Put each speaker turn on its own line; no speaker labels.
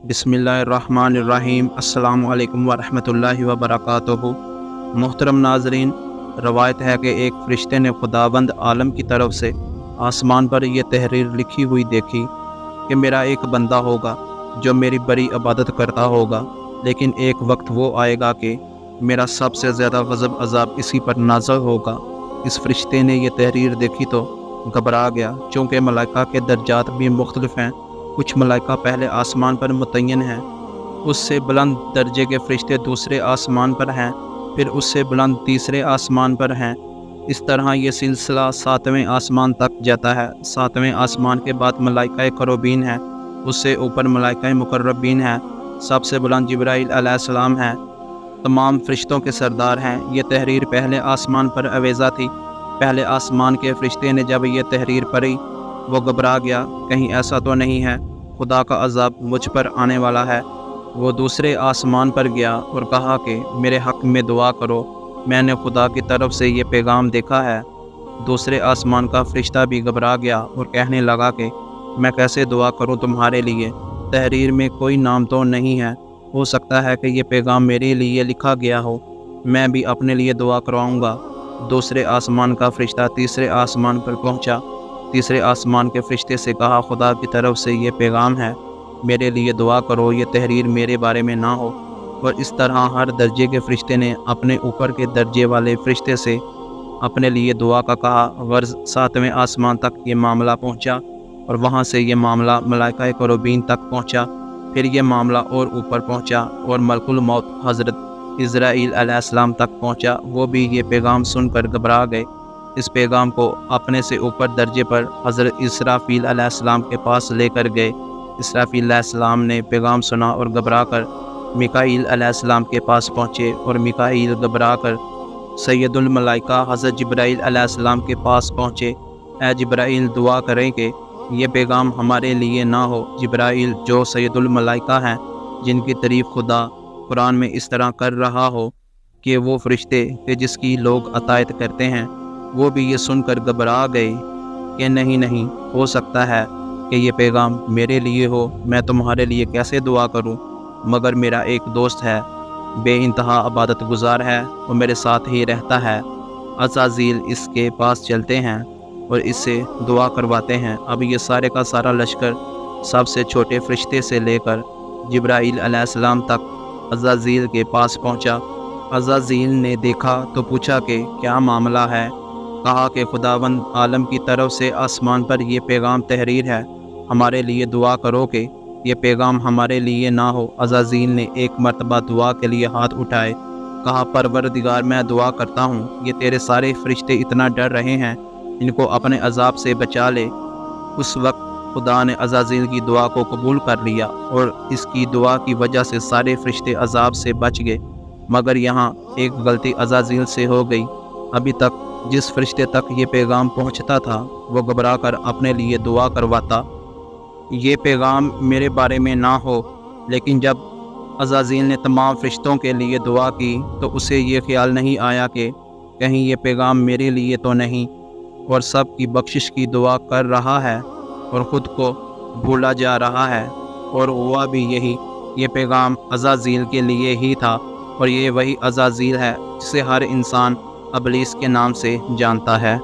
बिस्मिल्लाहिर्रहमानिर्रहीम। अस्सलामु अलैकुम वरहमतुल्लाहि वबरकातुहू। मोहतरम नाजरीन, रवायत है कि एक फ़रिश्ते ने खुदावंद आलम की तरफ से आसमान पर यह तहरीर लिखी हुई देखी कि मेरा एक बंदा होगा जो मेरी बड़ी इबादत करता होगा, लेकिन एक वक्त वो आएगा कि मेरा सबसे ज़्यादा गज़ब अज़ाब इसी पर नाज़िल होगा। इस फ़रिश्ते ने यह तहरीर देखी तो घबरा गया, चूँकि मलाइका के दर्जात भी मुख्तलिफ़ हैं। कुछ मलाइका पहले आसमान पर मुतय्यन हैं, उससे बुलंद दर्जे के फ़रिश्ते दूसरे आसमान पर हैं, फिर उससे बुलंद तीसरे आसमान पर हैं। इस तरह ये सिलसिला 7वें आसमान तक जाता है। 7वें आसमान के बाद मलाइका करोबीन है, उससे ऊपर मलाइका मुकर्रबीन है, सबसे बुलंद जिब्राइल अलैहिस्सलाम है, तमाम फ़रिश्तों के सरदार हैं। ये तहरीर पहले आसमान पर अवेज़ा थी। पहले आसमान के फ़रिश्ते ने जब ये तहरीर पढ़ी वो घबरा गया, कहीं ऐसा तो नहीं है खुदा का अज़ाब मुझ पर आने वाला है। वो दूसरे आसमान पर गया और कहा कि मेरे हक़ में दुआ करो, मैंने खुदा की तरफ से ये पैगाम देखा है। दूसरे आसमान का फ़रिश्ता भी घबरा गया और कहने लगा कि मैं कैसे दुआ करूं तुम्हारे लिए, तहरीर में कोई नाम तो नहीं है, हो सकता है कि ये पैगाम मेरे लिए लिखा गया हो, मैं भी अपने लिए दुआ करवाऊँगा। दूसरे आसमान का फ़रिश्ता तीसरे आसमान पर पहुँचा। तीसरे आसमान के फ़रिश्ते से कहा, खुदा की तरफ से ये पैगाम है, मेरे लिए दुआ करो, ये तहरीर मेरे बारे में ना हो। और इस तरह हर दर्जे के फ़रिश्ते ने अपने ऊपर के दर्जे वाले फ़रिश्ते से अपने लिए दुआ का कहा। गर्ज़ 7वें आसमान तक ये मामला पहुँचा और वहाँ से ये मामला मलाइका करोबीन तक पहुँचा। फिर ये मामला और ऊपर पहुँचा और मलकुल मौत हज़रत इज़राइल अलैहिस्सलाम तक पहुँचा। वो भी ये पैगाम सुनकर घबरा गए। इस पैगाम को अपने से ऊपर दर्जे पर हज़रत इसराफील अलैहिस्सलाम के पास लेकर गए। इसराफील अलैहिस्सलाम ने पैगाम सुना और घबरा कर मिकाईल अलैहिस्सलाम के पास पहुँचे और मिकाईल घबरा कर सैयदुल मलाइका हज़रत जिब्राइल अलैहिस्सलाम के पास पहुँचे। ऐ जिब्राइल, दुआ करें कि ये पैगाम हमारे लिए ना हो। जिब्राइल जो सैयदुल मलाइका हैं, जिनकी तारीफ़ खुदा कुरान में इस तरह कर रहा हो कि वो फ़रिश्ते कि जिसकी लोग अतायत करते हैं, वो भी ये सुनकर घबरा गए कि नहीं, हो सकता है कि ये पैगाम मेरे लिए हो, मैं तुम्हारे लिए कैसे दुआ करूं? मगर मेरा एक दोस्त है, बेइंतहा इबादत गुजार है, वो मेरे साथ ही रहता है। अज़ाज़ील इसके पास चलते हैं और इससे दुआ करवाते हैं। अब ये सारे का सारा लश्कर सबसे छोटे फ़रिश्ते से लेकर जिब्राइल अलैहिस्सलाम तक अज़ाज़ील के पास पहुंचा। अज़ाज़ील ने देखा तो पूछा कि क्या मामला है? कहा कि खुदावंद आलम की तरफ से आसमान पर यह पैगाम तहरीर है, हमारे लिए दुआ करो कि ये पैगाम हमारे लिए ना हो। अज़ाज़ील ने एक मरतबा दुआ के लिए हाथ उठाए, कहा, परवरदिगार, मैं दुआ करता हूँ ये तेरे सारे फ़रिश्ते इतना डर रहे हैं, इनको अपने अज़ाब से बचा ले। उस वक्त खुदा ने अज़ाज़ील की दुआ को कबूल कर लिया और इसकी दुआ की वजह से सारे फ़रिश्ते अज़ाब से बच गए। मगर यहाँ एक गलती अज़ाज़ील से हो गई। अभी तक जिस फ़रिश्ते तक ये पैगाम पहुँचता था वो घबरा कर अपने लिए दुआ करवाता, ये पैगाम मेरे बारे में ना हो। लेकिन जब अज़ाज़ील ने तमाम फ़रिश्तों के लिए दुआ की तो उसे ये ख्याल नहीं आया कि कहीं ये पैगाम मेरे लिए तो नहीं, और सब की बख्शिश की दुआ कर रहा है और ख़ुद को भूला जा रहा है। और हुआ भी यही, ये पैगाम अज़ाज़ील के लिए ही था और ये वही अज़ाज़ील है जिसे हर इंसान इब्लीस के नाम से जानता है।